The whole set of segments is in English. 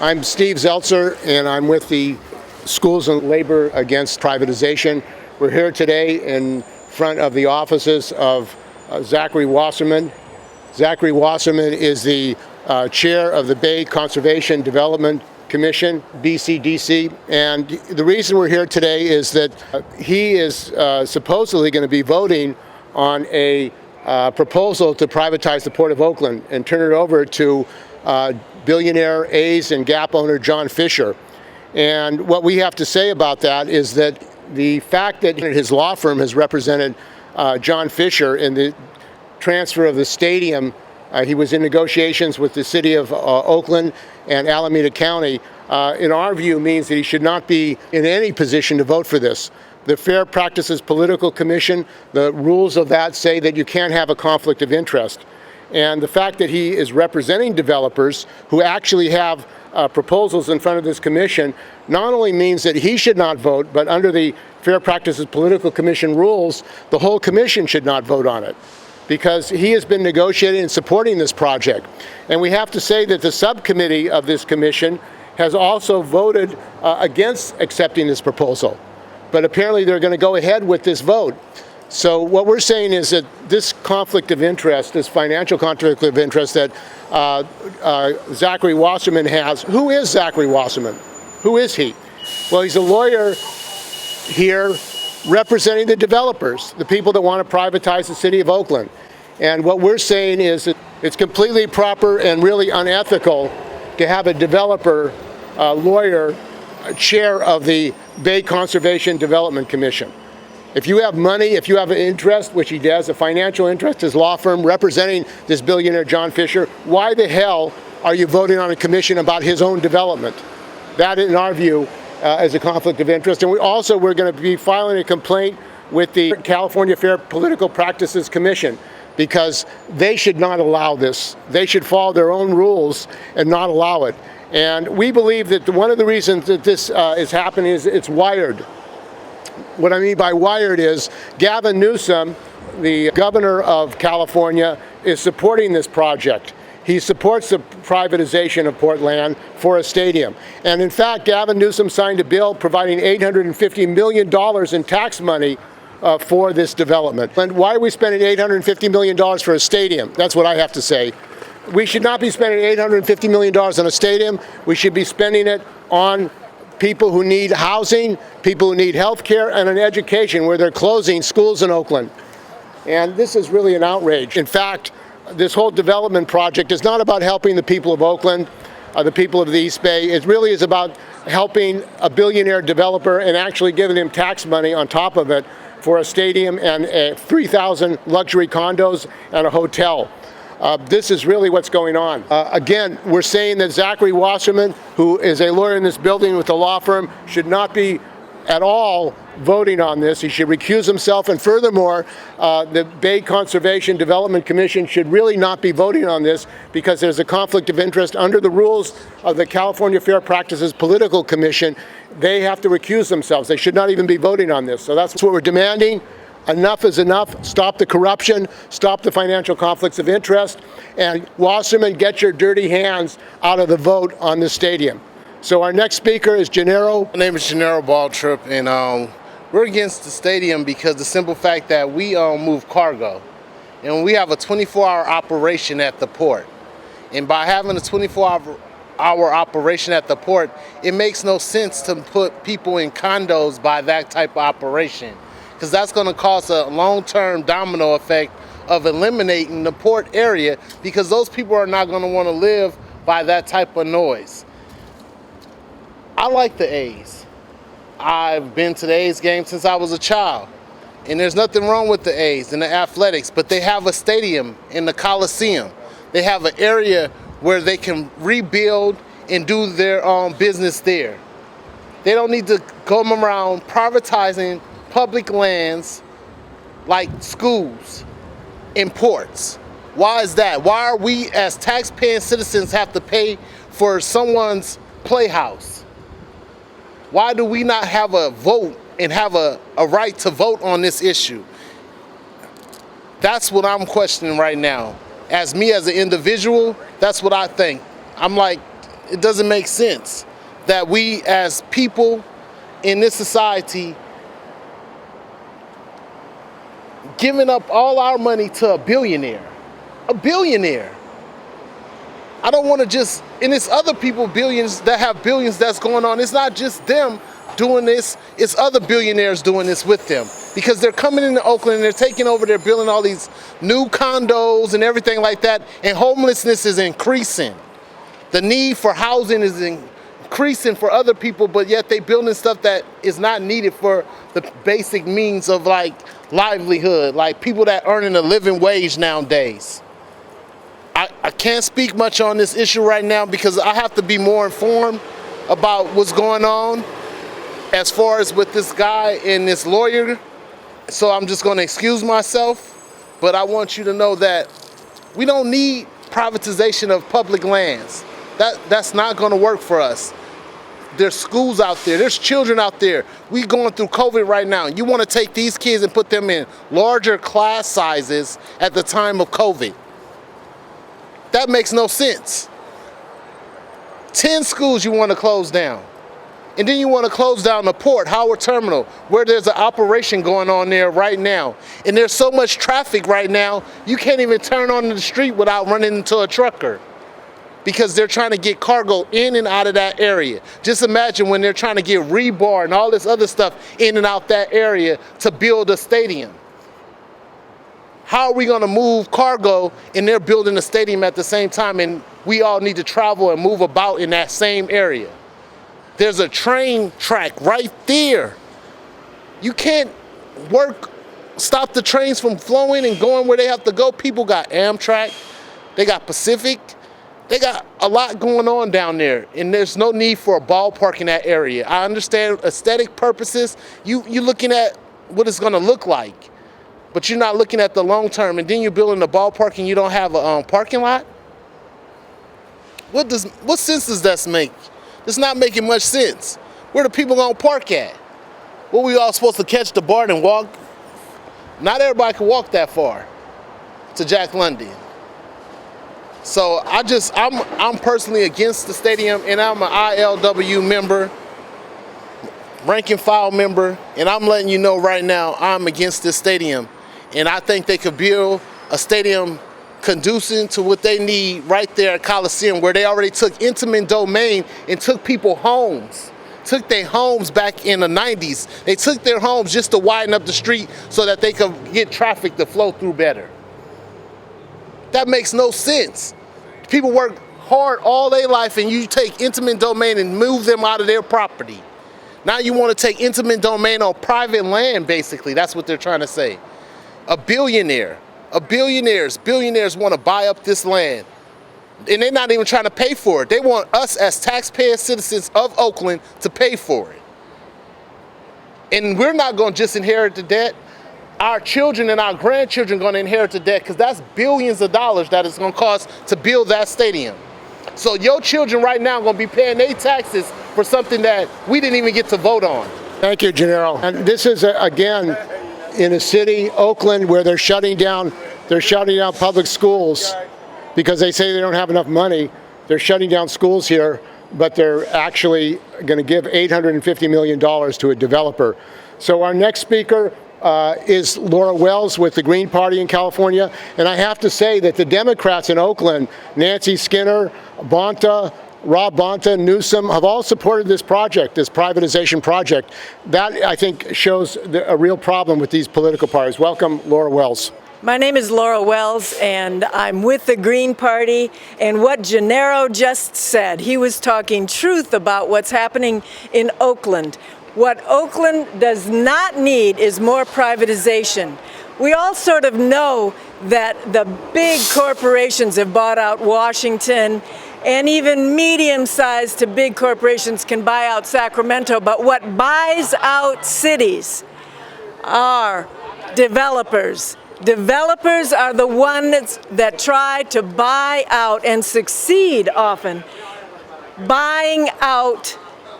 I'm Steve Zeltzer, and I'm with the Schools and Labor Against Privatization. We're here today in front of the offices of Zack Wasserman. Zack Wasserman is the chair of the Bay Conservation Development Commission, BCDC, and the reason we're here today is that he is supposedly going to be voting on a proposal to privatize the Port of Oakland and turn it over to billionaire A's and Gap owner John Fisher. And what we have to say about that is that the fact that his law firm has represented John Fisher in the transfer of the stadium, he was in negotiations with the city of Oakland and Alameda County, in our view means that he should not be in any position to vote for this. The Fair Practices Political Commission, the rules of that say that you can't have a conflict of interest. And the fact that he is representing developers who actually have proposals in front of this commission not only means that he should not vote, but under the Fair Practices Political Commission rules, the whole commission should not vote on it, because he has been negotiating and supporting this project. And we have to say that the subcommittee of this commission has also voted against accepting this proposal. But apparently they're going to go ahead with this vote. So what we're saying is that this conflict of interest, this financial conflict of interest that Zack Wasserman has. Who is Zack Wasserman? Who is he? Well, he's a lawyer here representing the developers, the people that want to privatize the city of Oakland. And what we're saying is that it's completely proper and really unethical to have a developer lawyer chair of the Bay Conservation Development Commission. If you have money, if you have an interest, which he does, a financial interest, his law firm representing this billionaire John Fisher, why the hell are you voting on a commission about his own development? That, in our view, is a conflict of interest. And we're going to be filing a complaint with the California Fair Political Practices Commission, because they should not allow this. They should follow their own rules and not allow it. And we believe that one of the reasons that this is happening is it's wired. What I mean by wired is Gavin Newsom, the governor of California, is supporting this project. He supports the privatization of Portland for a stadium. And in fact, Gavin Newsom signed a bill providing $850 million in tax money for this development. And why are we spending $850 million for a stadium? That's what I have to say. We should not be spending $850 million on a stadium. We should be spending it on people who need housing, people who need health care, and an education, where they're closing schools in Oakland. And this is really an outrage. In fact, this whole development project is not about helping the people of Oakland, the people of the East Bay. It really is about helping a billionaire developer and actually giving him tax money on top of it for a stadium and 3,000 luxury condos and a hotel. This is really what's going on. Again, we're saying that Zack Wasserman, who is a lawyer in this building with a law firm, should not be at all voting on this. He should recuse himself. And furthermore, the Bay Conservation Development Commission should really not be voting on this, because there's a conflict of interest under the rules of the California Fair Practices Political Commission. They have to recuse themselves. They should not even be voting on this. So that's what we're demanding. Enough is enough. Stop the corruption, stop the financial conflicts of interest, and Wasserman, get your dirty hands out of the vote on the stadium. So our next speaker is Gennaro. My name is Gennaro Baltrip, and we're against the stadium because the simple fact that we move cargo, and we have a 24-hour operation at the port. And by having a 24-hour operation at the port, it makes no sense to put people in condos by that type of operation, because that's going to cause a long-term domino effect of eliminating the port area, because those people are not going to want to live by that type of noise. I like the A's. I've been to the A's game since I was a child, and there's nothing wrong with the A's and the athletics, but they have a stadium in the Coliseum. They have an area where they can rebuild and do their business there. They don't need to go around privatizing public lands like schools and ports. Why is that? Why are we as tax-paying citizens have to pay for someone's playhouse? Why do we not have a vote and have a right to vote on this issue? That's what I'm questioning right now. As me as an individual, that's what I think. I'm like, It doesn't make sense that we as people in this society giving up all our money to a billionaire. A billionaire. I don't want to just, and it's other people, billions that have billions that's going on. It's not just them doing this, it's other billionaires doing this with them. Because they're coming into Oakland and they're taking over, they're building all these new condos and everything like that, and homelessness is increasing. The need for housing is increasing for other people, but yet they building stuff that is not needed for the basic means of like livelihood, like people that earning a living wage nowadays. I can't speak much on this issue right now because I have to be more informed about what's going on as far as with this guy and this lawyer. So I'm just going to excuse myself, but I want you to know that we don't need privatization of public lands. That's not going to work for us. There's schools out there, there's children out there. We going through COVID right now. You want to take these kids and put them in larger class sizes at the time of COVID. That makes no sense. 10 schools you want to close down. And then you want to close down the port, Howard Terminal, where there's an operation going on there right now. And there's so much traffic right now, you can't even turn onto the street without running into a trucker. Because they're trying to get cargo in and out of that area. Just imagine when they're trying to get rebar and all this other stuff in and out that area to build a stadium. How are we going to move cargo and they're building a stadium at the same time and we all need to travel and move about in that same area? There's a train track right there. You can't stop the trains from flowing and going where they have to go. People got Amtrak, they got Pacific, they got a lot going on down there, and there's no need for a ballpark in that area. I understand aesthetic purposes, you're looking at what it's gonna look like, but you're not looking at the long term, and then you're building a ballpark and you don't have a parking lot? What sense does that make? It's not making much sense. Where the people gonna park at? What, we all supposed to catch the BART and walk? Not everybody can walk that far to Jack London. So I'm personally against the stadium, and I'm an ILW member, rank and file member, and I'm letting you know right now I'm against this stadium. And I think they could build a stadium conducive to what they need right there at Coliseum, where they already took intimate domain and took people homes. Took their homes back in the 90s. They took their homes just to widen up the street so that they could get traffic to flow through better. That makes no sense. People work hard all their life and you take intimate domain and move them out of their property. Now you want to take intimate domain on private land, basically. That's what they're trying to say. Billionaires want to buy up this land. And they're not even trying to pay for it. They want us as taxpayer citizens of Oakland to pay for it. And we're not going to just inherit the debt. Our children and our grandchildren are going to inherit the debt because that's billions of dollars that it's going to cost to build that stadium. So your children right now are going to be paying their taxes for something that we didn't even get to vote on. Thank you, Gennaro. And this is, again, in a city, Oakland, where they're shutting down public schools because they say they don't have enough money. They're shutting down schools here, but they're actually going to give $850 million to a developer. So our next speaker is Laura Wells with the Green Party in California. And I have to say that the Democrats in Oakland, Nancy Skinner, Rob Bonta, Newsom, have all supported this project, this privatization project. That, I think, shows a real problem with these political parties. Welcome, Laura Wells. My name is Laura Wells, and I'm with the Green Party. And what Gennaro just said, he was talking truth about what's happening in Oakland. What Oakland does not need is more privatization. We all sort of know that the big corporations have bought out Washington, and even medium-sized to big corporations can buy out Sacramento, but what buys out cities are developers. Developers are the ones that try to buy out and succeed often, buying out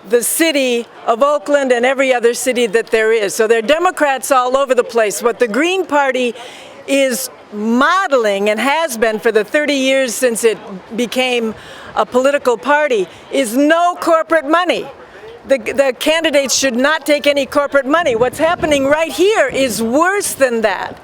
the city of Oakland and every other city that there is. So there are Democrats all over the place. What the Green Party is modeling, and has been for the 30 years since it became a political party, is no corporate money. The candidates should not take any corporate money. What's happening right here is worse than that.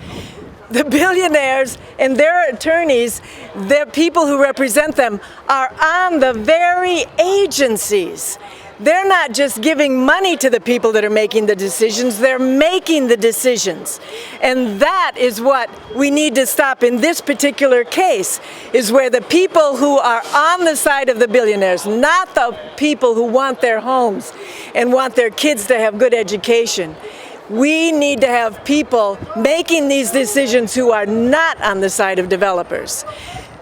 The billionaires and their attorneys, the people who represent them, are on the very agencies. They're not just giving money to the people that are making the decisions, they're making the decisions. And that is what we need to stop in this particular case, is where the people who are on the side of the billionaires, not the people who want their homes and want their kids to have good education. We need to have people making these decisions who are not on the side of developers.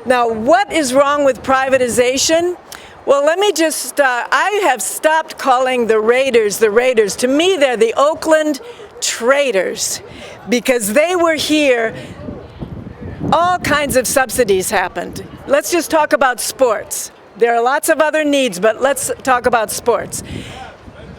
Now, what is wrong with privatization? Well, let me just, I have stopped calling the Raiders the Raiders. To me, they're the Oakland traitors, because they were here. All kinds of subsidies happened. Let's just talk about sports. There are lots of other needs, but let's talk about sports.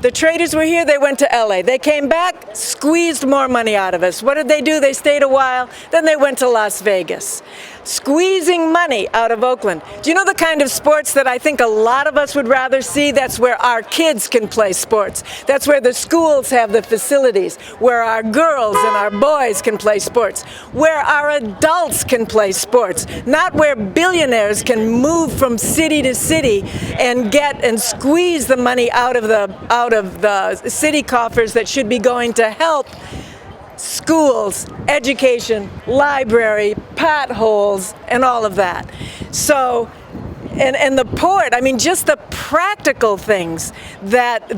The traders were here, they went to LA. They came back, squeezed more money out of us. What did they do? They stayed a while, then they went to Las Vegas. Squeezing money out of Oakland. Do you know the kind of sports that I think a lot of us would rather see? That's where our kids can play sports. That's where the schools have the facilities, where our girls and our boys can play sports, where our adults can play sports, not where billionaires can move from city to city and get and squeeze the money out of the city coffers that should be going to help schools, education, library, potholes, and all of that. So, and the port, I mean, just the practical things that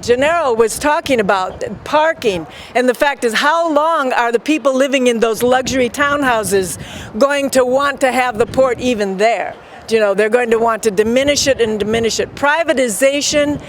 Gennaro was talking about, parking, and the fact is, how long are the people living in those luxury townhouses going to want to have the port even there? You know, they're going to want to diminish it and diminish it. Privatization,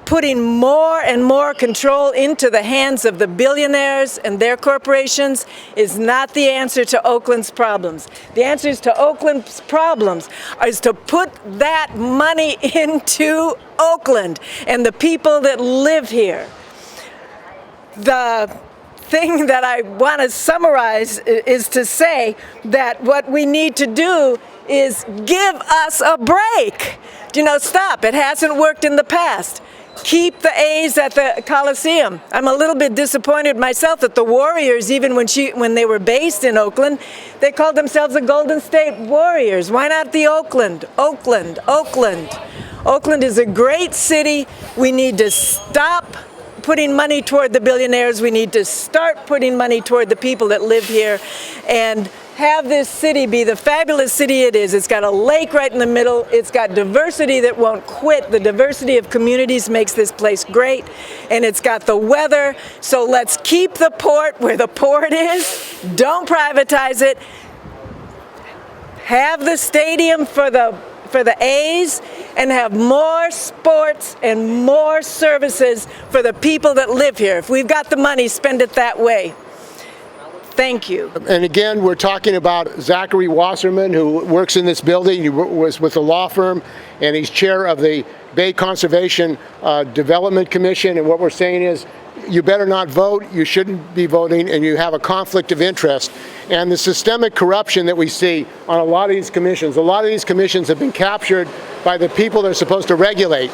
putting more and more control into the hands of the billionaires and their corporations is not the answer to Oakland's problems. The answers to Oakland's problems is to put that money into Oakland and the people that live here. The thing that I want to summarize is to say that what we need to do is give us a break. You know, stop. It hasn't worked in the past. Keep the A's at the Coliseum. I'm a little bit disappointed myself that the Warriors, even when they were based in Oakland, they called themselves the Golden State Warriors. Why not the Oakland? Oakland, Oakland. Oakland is a great city. We need to stop putting money toward the billionaires. We need to start putting money toward the people that live here and have this city be the fabulous city it is. It's got a lake right in the middle. It's got diversity that won't quit. The diversity of communities makes this place great. And it's got the weather. So let's keep the port where the port is. Don't privatize it. Have the stadium for the A's, and have more sports and more services for the people that live here. If we've got the money, spend it that way. Thank you. And again, we're talking about Zack Wasserman, who works in this building. He was with the law firm, and he's chair of the Bay Conservation Development Commission. And what we're saying is, you better not vote, you shouldn't be voting, and you have a conflict of interest. And the systemic corruption that we see on a lot of these commissions have been captured by the people they're supposed to regulate.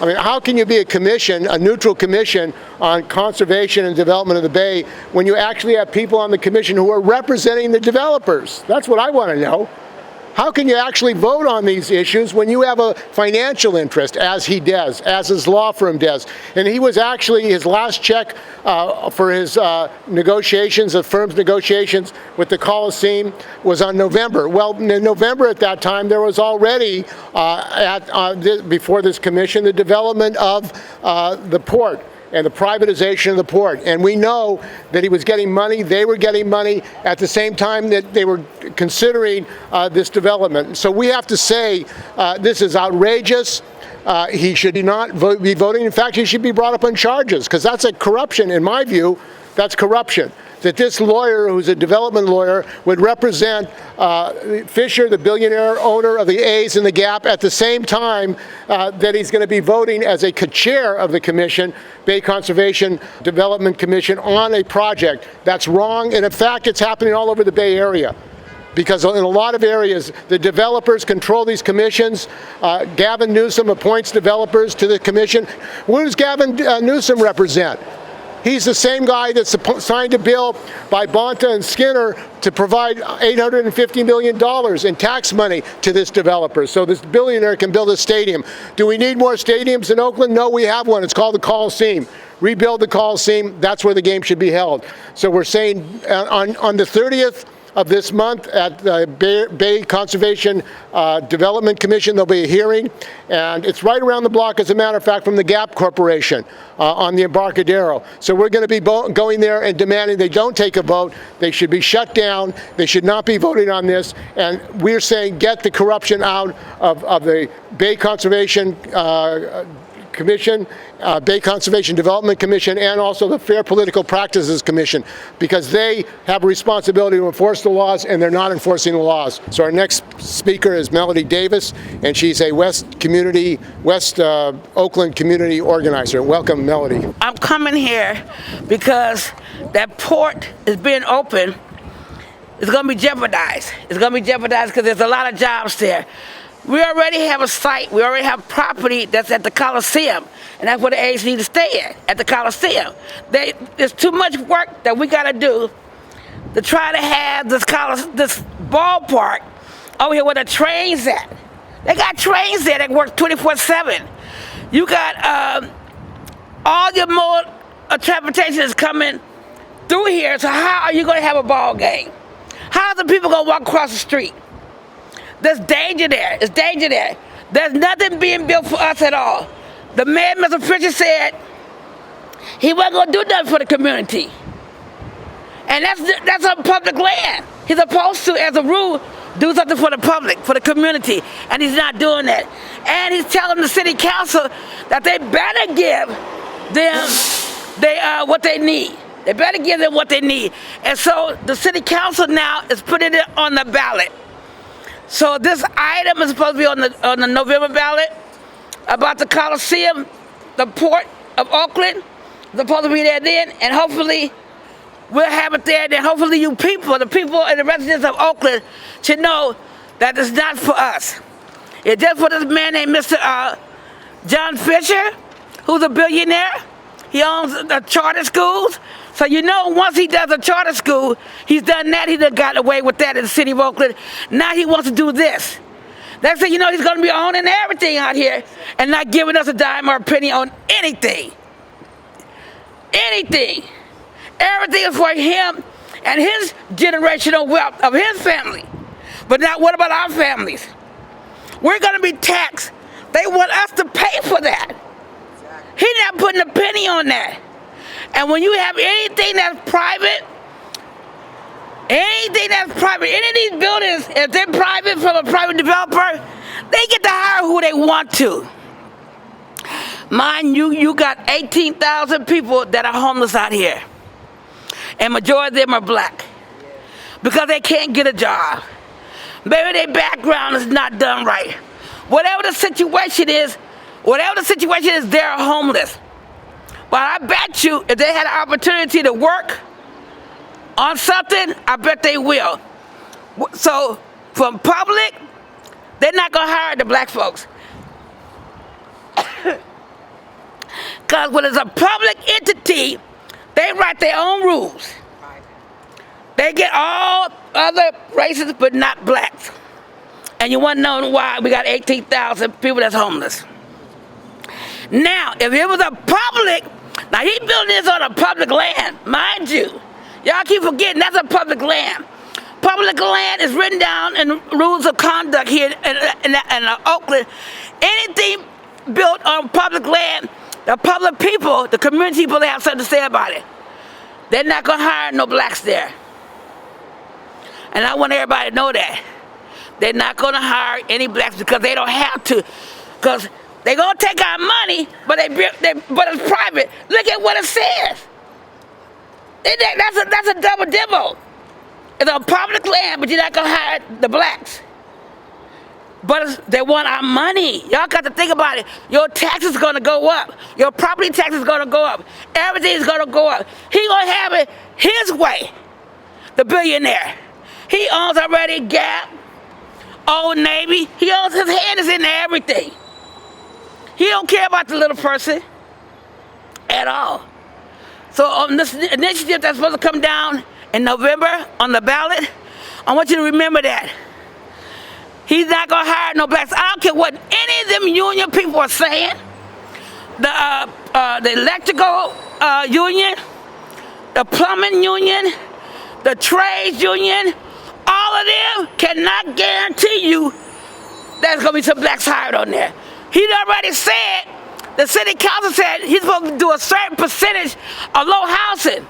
I mean, how can you be a commission, a neutral commission on conservation and development of the Bay, when you actually have people on the commission who are representing the developers? That's what I want to know. How can you actually vote on these issues when you have a financial interest, as he does, as his law firm does? And he was actually, his last check for his negotiations, the firm's negotiations with the Coliseum, was on November. Well, in November at that time, there was already, before this commission, the development of the port and the privatization of the port. And we know that he was getting money, they were getting money at the same time that they were considering this development. So we have to say this is outrageous. He should not be voting. In fact, he should be brought up on charges, because that's a corruption, in my view. That's corruption. that this lawyer, who's a development lawyer, would represent Fisher, the billionaire owner of the A's and the Gap, at the same time that he's going to be voting as a co-chair of the commission, Bay Conservation Development Commission, on a project. That's wrong, and in fact, it's happening all over the Bay Area. Because in a lot of areas, the developers control these commissions. Gavin Newsom appoints developers to the commission. What does Gavin Newsom represent? He's the same guy that signed a bill by Bonta and Skinner to provide $850 million in tax money to this developer so this billionaire can build a stadium. Do we need more stadiums in Oakland? No, we have one. It's called the Coliseum. Rebuild the Coliseum. That's where the game should be held. So we're saying on the 30th of this month at the Bay Conservation Development Commission, there'll be a hearing, and it's right around the block, as a matter of fact, from the Gap Corporation on the Embarcadero. So we're going to be going there and demanding they don't take a vote. They should be shut down. They should not be voting on this. And we're saying get the corruption out of the Bay Conservation Commission, Bay Conservation Development Commission, and also the Fair Political Practices Commission, because they have a responsibility to enforce the laws, and they're not enforcing the laws. So our next speaker is Melody Davis, and she's a West Oakland community organizer. Welcome, Melody. I'm coming here because that port is being open. It's going to be jeopardized. It's going to be jeopardized because there's a lot of jobs there. We already have a site, we already have property that's at the Coliseum, and that's where the A's need to stay at the Coliseum. There's too much work that we got to do to try to have this ballpark over here where the trains at. They got trains there that work 24/7. You got all your mode of transportation is coming through here, so how are you going to have a ball game? How are the people going to walk across the street? There's danger there. It's danger there. There's nothing being built for us at all. The mayor, Mr. Fisher, said he wasn't going to do nothing for the community. And that's on public land. He's supposed to, as a rule, do something for the public, for the community, and he's not doing that. And he's telling the city council that they better give them what they need. They better give them what they need. And so the city council now is putting it on the ballot. So this item is supposed to be on the November ballot about the Coliseum, the port of Oakland. It's supposed to be there then, and hopefully we'll have it there. Then hopefully you people, the people and the residents of Oakland, should know that it's not for us. It's just for this man named Mr. John Fisher, who's a billionaire. He owns the charter schools. So you know, once he does a charter school, he's done that. He done got away with that in the city of Oakland. Now he wants to do this. Next thing you know, he's going to be owning everything out here and not giving us a dime or a penny on anything. Anything. Everything is for him and his generational wealth of his family. But now what about our families? We're going to be taxed. They want us to pay for that. He's not putting a penny on that. And when you have anything that's private, any of these buildings, if they're private from a private developer, they get to hire who they want to. Mind you, you got 18,000 people that are homeless out here. And majority of them are black. Because they can't get a job. Maybe their background is not done right. Whatever the situation is, they're homeless. But I bet you, if they had an opportunity to work on something, I bet they will. So, from public, they're not going to hire the black folks. Because when it's a public entity, they write their own rules. They get all other races, but not blacks. And you want to know why we got 18,000 people that's homeless. Now, if it was a public, now he's building this on a public land, mind you. Y'all keep forgetting that's a public land. Public land is written down in rules of conduct here in Oakland. Anything built on public land, the public people, the community people, they have something to say about it. They're not going to hire no blacks there. And I want everybody to know that. They're not going to hire any blacks because they don't have to. Because they're going to take our money, but it's private. Look at what it says. That's a double dibble. It's on public land, but you're not gonna hire the blacks. But they want our money. Y'all got to think about it. Your taxes gonna go up. Your property tax is gonna go up. Everything's gonna go up. He gonna have it his way. The billionaire. He owns already Gap, Old Navy. He owns, his hand is in everything. He don't care about the little person at all. So on this initiative that's supposed to come down in November on the ballot, I want you to remember that. He's not gonna hire no blacks. I don't care what any of them union people are saying. The electrical union, the plumbing union, the trades union, all of them cannot guarantee you there's gonna be some blacks hired on there. He already said, the city council said he's supposed to do a certain percentage of low housing.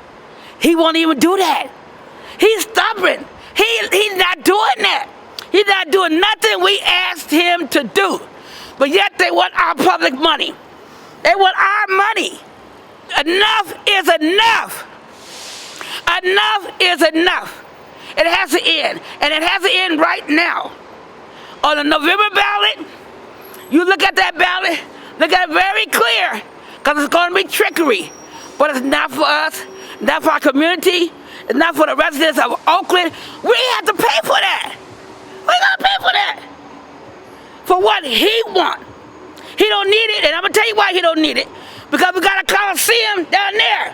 He won't even do that. He's stubborn. He's not doing that. He's not doing nothing we asked him to do. But yet they want our public money. They want our money. Enough is enough. Enough is enough. It has to end. And it has to end right now. On the November ballot, you look at that ballot, look at it very clear, because it's going to be trickery. But it's not for us, not for our community, it's not for the residents of Oakland. We have to pay for that. We gotta pay for that. For what he wants. He don't need it, and I'm gonna tell you why he don't need it. Because we got a Coliseum down there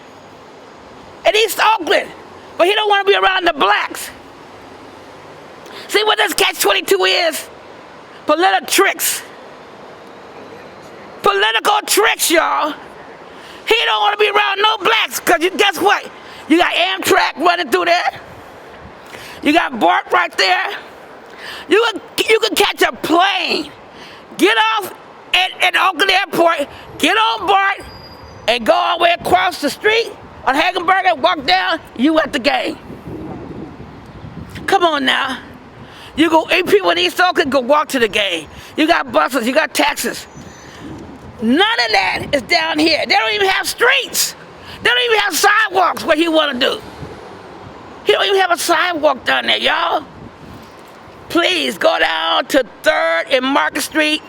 in East Oakland, but he don't want to be around the blacks. See what this catch-22 is? Political tricks. Political tricks, y'all. He don't want to be around no blacks, because guess what? You got Amtrak running through there. You got BART right there. You can catch a plane, get off at Oakland Airport, get on BART, and go all the way across the street on Hagenberger, walk down, you at the game. Come on now. You go, people in East Oakland go walk to the game. You got buses, you got taxis. None of that is down here. They don't even have streets. They don't even have sidewalks where he want to do. He don't even have a sidewalk down there, y'all. Please go down to 3rd and Market Street.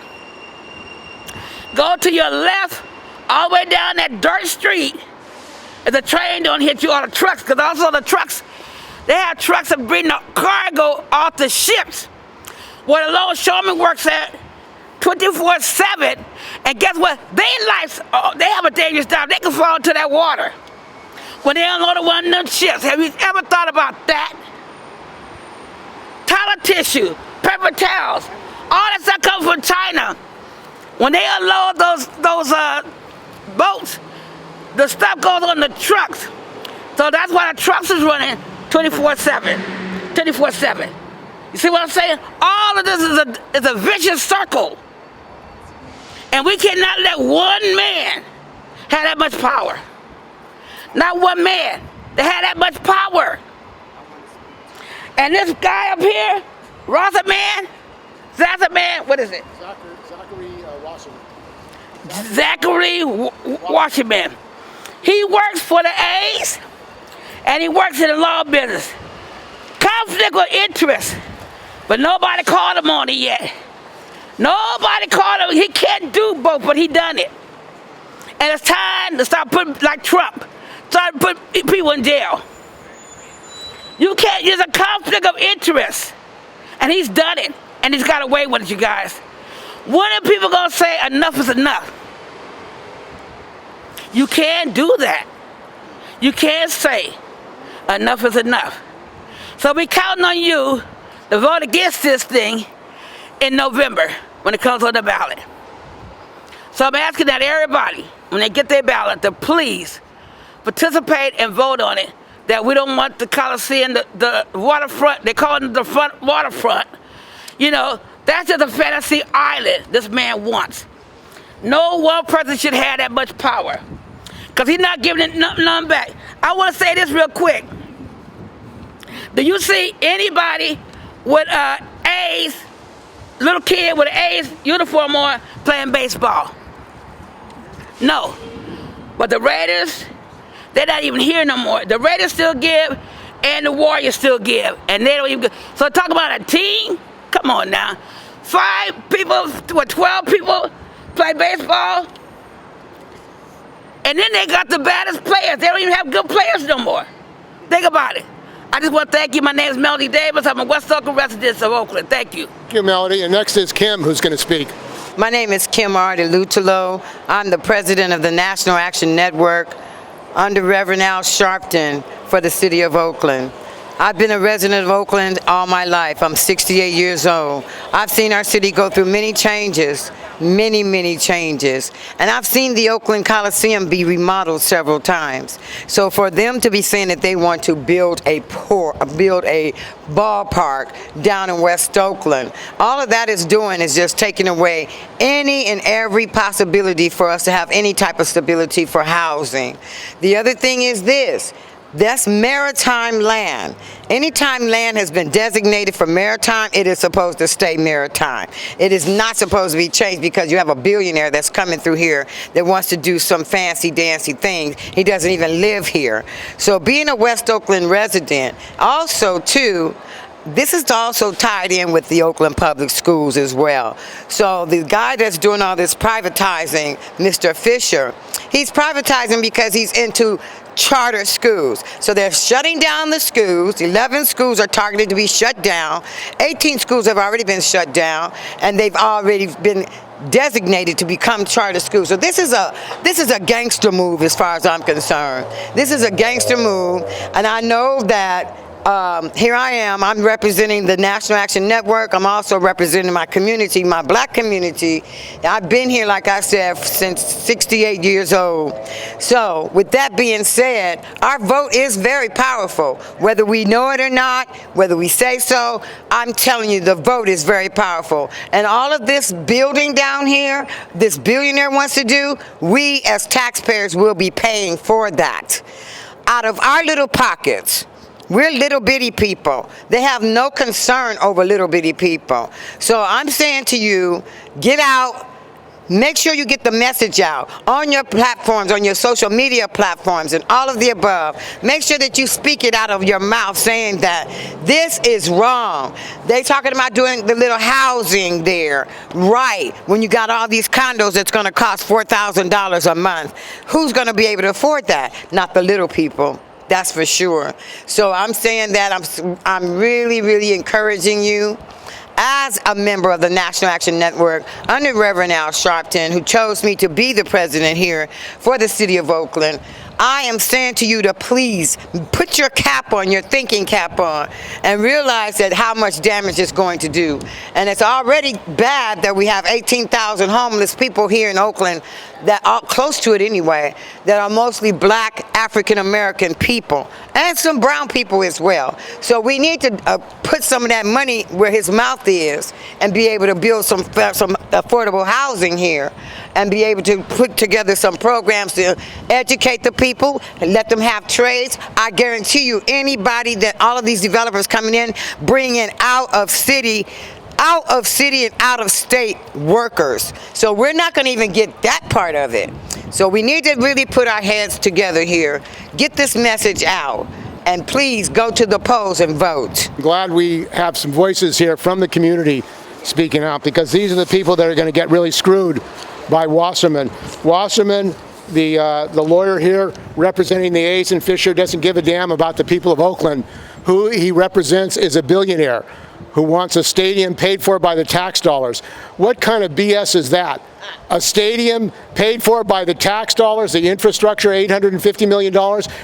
Go to your left, all the way down that dirt street. If the train don't hit you, all the trucks, because also the trucks, they have trucks that bring the cargo off the ships where the longshoreman works at 24/7. And guess what? Their lives, they have a dangerous job. They can fall into that water when they unload one of them ships. Have you ever thought about that? Toilet tissue, paper towels, all that stuff comes from China. When they unload those boats, the stuff goes on the trucks. So that's why the trucks is running 24/7, 24/7. You see what I'm saying? All of this is a vicious circle. And we cannot let one man have that much power. Not one man that had that much power. And this guy up here, Wasserman, what is it? Zachary Wasserman. He works for the A's, and he works in the law business. Conflict of interest, but nobody called him on it yet. Nobody called him. He can't do both, but he done it. And it's time to start putting, like Trump, start putting people in jail. You can't, there's a conflict of interest. And he's done it. And he's got away with it, you guys. When are people gonna say enough is enough? You can't do that. You can't say enough is enough. So we counting on you to vote against this thing in November when it comes on the ballot. So I'm asking that everybody, when they get their ballot, to please participate and vote on it. That we don't want the Coliseum, the waterfront, they call it the front waterfront. You know, that's just a fantasy island this man wants. No one person should have that much power, because he's not giving it none back. I want to say this real quick. Do you see anybody with A's, little kid with an A's uniform on playing baseball? No. But the Raiders, They're not even here no more. The Raiders still give, and the Warriors still give, and they don't even give. So talk about a team? Come on now. 5 people, 12 people play baseball, and then they got the baddest players. They don't even have good players no more. Think about it. I just want to thank you. My name is Melody Davis. I'm a West Oakland resident of Oakland. Thank you. Thank you, Melody. And next is Kim, who's going to speak. My name is Kim Ardelutalo. I'm the president of the National Action Network under Reverend Al Sharpton for the city of Oakland. I've been a resident of Oakland all my life. I'm 68 years old. I've seen our city go through many changes, many changes. And I've seen the Oakland Coliseum be remodeled several times. So for them to be saying that they want to build a ballpark down in West Oakland, all of that is doing is just taking away any and every possibility for us to have any type of stability for housing. The other thing is this. That's maritime land. Anytime land has been designated for maritime, it is supposed to stay maritime. It is not supposed to be changed because you have a billionaire that's coming through here that wants to do some fancy dancy things. He doesn't even live here. So being a West Oakland resident, also too, this is also tied in with the Oakland Public Schools as well. So the guy that's doing all this privatizing, Mr. Fisher, he's privatizing because he's into charter schools. So they're shutting down the schools. 11 schools are targeted to be shut down. 18 schools have already been shut down, and they've already been designated to become charter schools. So this is a gangster move as far as I'm concerned. This is a gangster move, and I know that here I am, I'm representing the National Action Network. I'm also representing my community, my black community. I've been here, like I said, since 68 years old. So with that being said, our vote is very powerful. Whether we know it or not, whether we say so, I'm telling you, the vote is very powerful. And all of this building down here, this billionaire wants to do, we as taxpayers will be paying for that. Out of our little pockets. We're little bitty people. They have no concern over little bitty people. So I'm saying to you, get out, make sure you get the message out on your platforms, on your social media platforms, and all of the above. Make sure that you speak it out of your mouth saying that this is wrong. They talking about doing the little housing there. Right, when you got all these condos that's gonna cost $4,000 a month. Who's gonna be able to afford that? Not the little people. That's for sure. So I'm saying that I'm really encouraging you as a member of the National Action Network under Reverend Al Sharpton, who chose me to be the president here for the city of Oakland. I am saying to you to please put your cap on, your thinking cap on, and realize that how much damage it's going to do. And it's already bad that we have 18,000 homeless people here in Oakland, that are close to it anyway, that are mostly black African American people and some brown people as well. So we need to put some of that money where his mouth is and be able to build some affordable housing here and be able to put together some programs to educate the people and let them have trades. I guarantee you, anybody that all of these developers coming in, bringing out of city and out of state workers. So we're not going to even get that part of it. So we need to really put our heads together here, get this message out, and please go to the polls and vote. I'm glad we have some voices here from the community speaking out, because these are the people that are going to get really screwed by Wasserman. Wasserman, the lawyer here representing the A's and Fisher, doesn't give a damn about the people of Oakland. Who he represents is a billionaire who wants a stadium paid for by the tax dollars. What kind of BS is that? A stadium paid for by the tax dollars, the infrastructure, $850 million,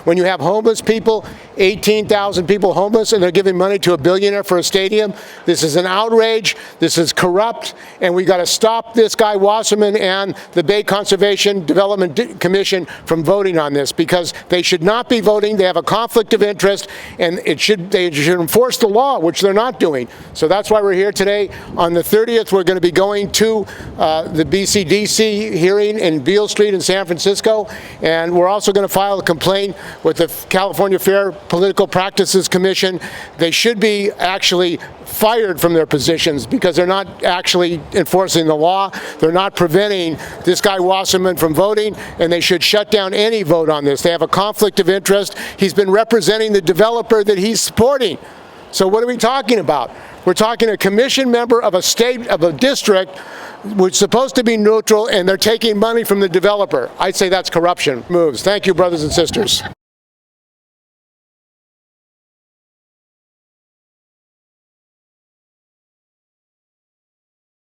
when you have homeless people, 18,000 people homeless, and they're giving money to a billionaire for a stadium? This is an outrage, this is corrupt, and we got to stop this guy Wasserman and the Bay Conservation Development Commission from voting on this, because they should not be voting. They have a conflict of interest, and they should enforce the law, which they're not doing. So that's why we're here today. On the 30th, we're going to be going to the BCDC BCDC hearing in Beale Street in San Francisco, and we're also going to file a complaint with the California Fair Political Practices Commission. They should be actually fired from their positions because they're not actually enforcing the law. They're not preventing this guy Wasserman from voting, and they should shut down any vote on this. They have a conflict of interest. He's been representing the developer that he's supporting. So what are we talking about? We're talking a commission member of a state, of a district, which is supposed to be neutral, and they're taking money from the developer. I'd say that's corruption moves. Thank you, brothers and sisters.